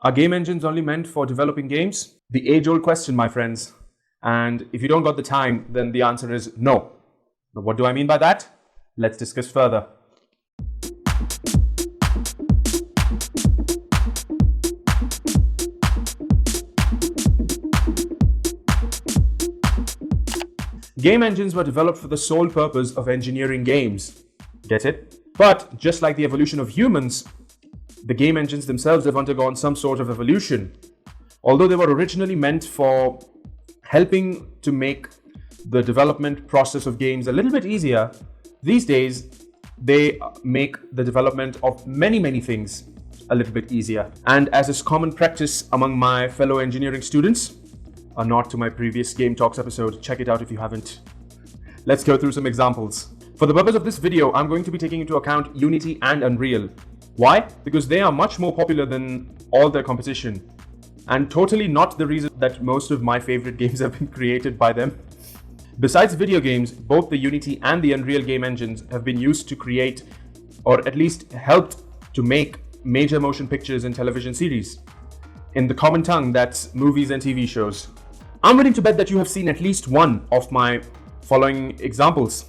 Are game engines only meant for developing games? The age-old question, my friends. And if you don't got the time, then the answer is no. Now, what do I mean by that? Let's discuss further. Game engines were developed for the sole purpose of engineering games. Get it? But just like the evolution of humans, the game engines themselves have undergone some sort of evolution. Although they were originally meant for helping to make the development process of games a little bit easier, these days they make the development of many things a little bit easier. And as is common practice among my fellow engineering students, a nod to my previous GameTalks episode, check it out if you haven't. Let's go through some examples. For the purpose of this video, I'm going to be taking into account Unity and Unreal. Why? Because they are much more popular than all their competition, and totally not the reason that most of my favorite games have been created by them. Besides video games, both the Unity and the Unreal game engines have been used to create, or at least helped to make, major motion pictures and television series. In the common tongue, that's movies and TV shows. I'm willing to bet that you have seen at least one of my following examples.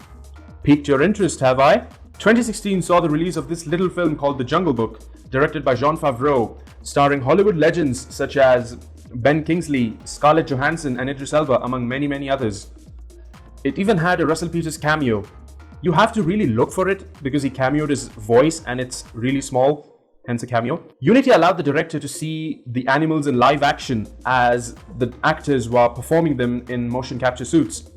Piqued your interest, have I? 2016 saw the release of this little film called The Jungle Book, directed by Jon Favreau, starring Hollywood legends such as Ben Kingsley, Scarlett Johansson and Idris Elba, among many others. It even had a Russell Peters cameo. You have to really look for it because he cameoed his voice and it's really small, hence a cameo. Unity allowed the director to see the animals in live action as the actors were performing them in motion capture suits.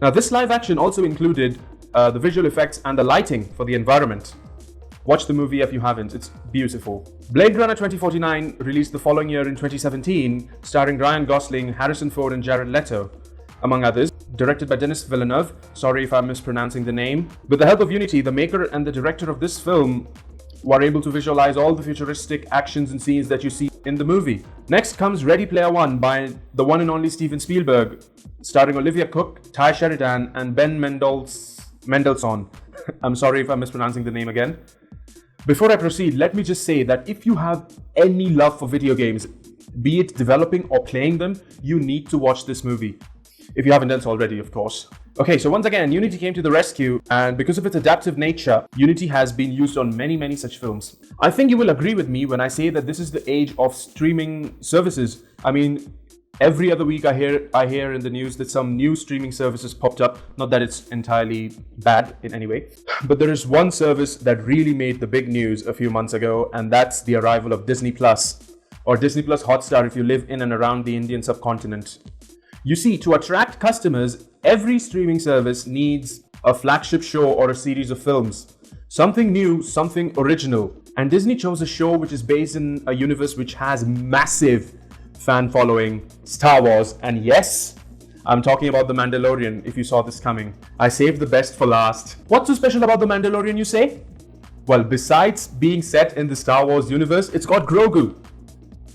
Now this live action also included the visual effects and the lighting for the environment. Watch the movie if you haven't, it's beautiful. Blade Runner 2049 released the following year in 2017, starring Ryan Gosling, Harrison Ford and Jared Leto, among others. Directed by Denis Villeneuve, sorry if I'm mispronouncing the name. With the help of Unity, the maker and the director of this film were able to visualize all the futuristic actions and scenes that you see in the movie. Next comes Ready Player One by the one and only Steven Spielberg, starring Olivia Cooke, Ty Sheridan and Ben Mendelsohn. I'm sorry if I'm mispronouncing the name again. Before I proceed, let me just say that if you have any love for video games, be it developing or playing them, you need to watch this movie. If you haven't done so already, of course. Okay, so once again, Unity came to the rescue, and because of its adaptive nature, Unity has been used on many such films. I think you will agree with me when I say that this is the age of streaming services. I mean, every other week I hear in the news that some new streaming services popped up. Not that it's entirely bad in any way, but there is one service that really made the big news a few months ago, and that's the arrival of Disney Plus, or Disney Plus Hotstar if you live in and around the Indian subcontinent. You see, to attract customers, every streaming service needs a flagship show or a series of films. Something new, something original. And Disney chose a show which is based in a universe which has massive fan following, Star Wars, and yes, I'm talking about The Mandalorian, if you saw this coming. I saved the best for last. What's so special about The Mandalorian, you say? Well, besides being set in the Star Wars universe, it's got Grogu.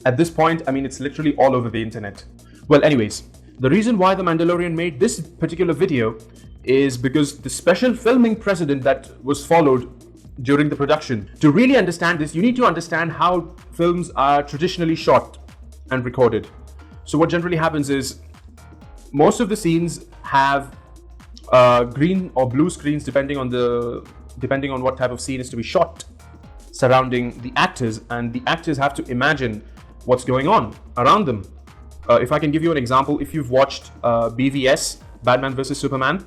At this point, I mean, it's literally all over the internet. Well, anyways, the reason why The Mandalorian made this particular video is because the special filming precedent that was followed during the production. To really understand this, you need to understand how films are traditionally shot and recorded. So what generally happens is most of the scenes have green or blue screens depending on what type of scene is to be shot surrounding the actors, and the actors have to imagine what's going on around them. If I can give you an example, if you've watched BVS, Batman vs Superman,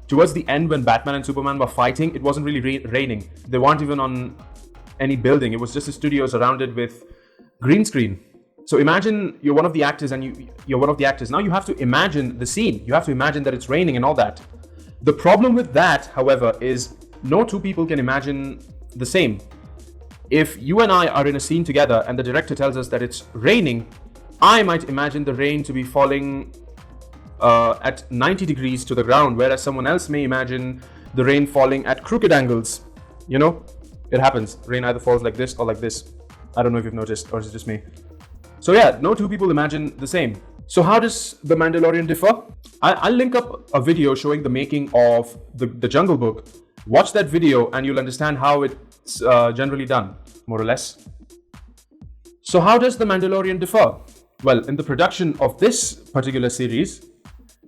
towards the end when Batman and Superman were fighting, it wasn't really raining. They weren't even on any building. It was just a studio surrounded with green screen. So imagine you're one of the actors and you're one of the actors. Now you have to imagine the scene. You have to imagine that it's raining and all that. The problem with that, however, is no two people can imagine the same. If you and I are in a scene together and the director tells us that it's raining, I might imagine the rain to be falling at 90 degrees to the ground, whereas someone else may imagine the rain falling at crooked angles. You know, it happens. Rain either falls like this or like this. I don't know if you've noticed, or is it just me? So yeah, no two people imagine the same. So how does The Mandalorian differ? I'll link up a video showing the making of the Jungle Book. Watch that video and you'll understand how it's generally done, more or less. So how does The Mandalorian differ? Well, in the production of this particular series,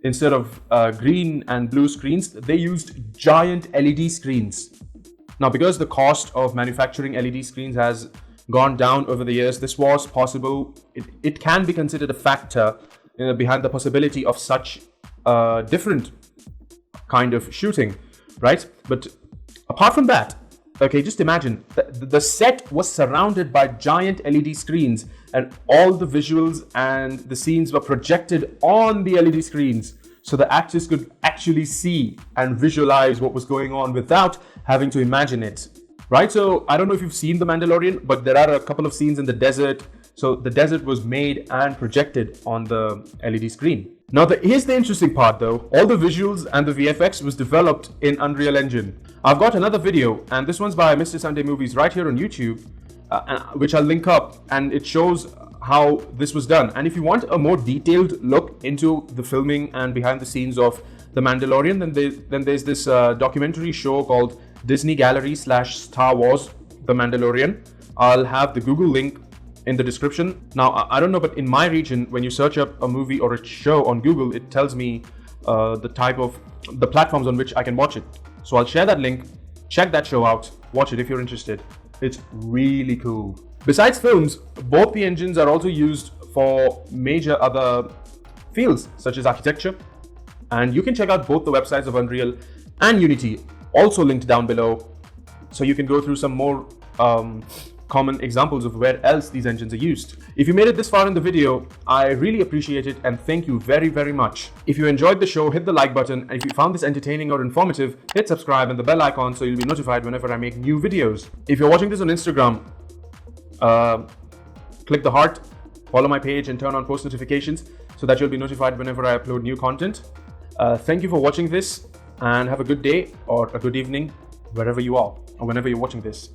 instead of green and blue screens, they used giant LED screens. Now, because the cost of manufacturing LED screens has gone down over the years, this was possible. It can be considered a factor behind the possibility of such different kind of shooting, right? But apart from that, okay, just imagine the set was surrounded by giant LED screens, and all the visuals and the scenes were projected on the LED screens, so the actors could actually see and visualize what was going on without having to imagine it, right? So I don't know if you've seen The Mandalorian, but there are a couple of scenes in the desert. So the desert was made and projected on the LED screen. Now, here's the interesting part though. All the visuals and the VFX was developed in Unreal Engine. I've got another video, and this one's by Mr. Sunday Movies right here on YouTube, which I'll link up, and it shows how this was done. And if you want a more detailed look into the filming and behind the scenes of The Mandalorian, then there's this documentary show called Disney Gallery / Star Wars The Mandalorian. I'll have the Google link in the description. Now, I don't know, but in my region, when you search up a movie or a show on Google, it tells me the platforms on which I can watch it. So I'll share that link, check that show out, watch it if you're interested. It's really cool. Besides films, both the engines are also used for major other fields, such as architecture. And you can check out both the websites of Unreal and Unity, also linked down below. So you can go through some more common examples of where else these engines are used. If you made it this far in the video, I really appreciate it and thank you very, very much. If you enjoyed the show, hit the like button, and if you found this entertaining or informative, hit subscribe and the bell icon so you'll be notified whenever I make new videos. If you're watching this on Instagram, click the heart, follow my page, and turn on post notifications so that you'll be notified whenever I upload new content. Thank you for watching this, and have a good day or a good evening wherever you are or whenever you're watching this.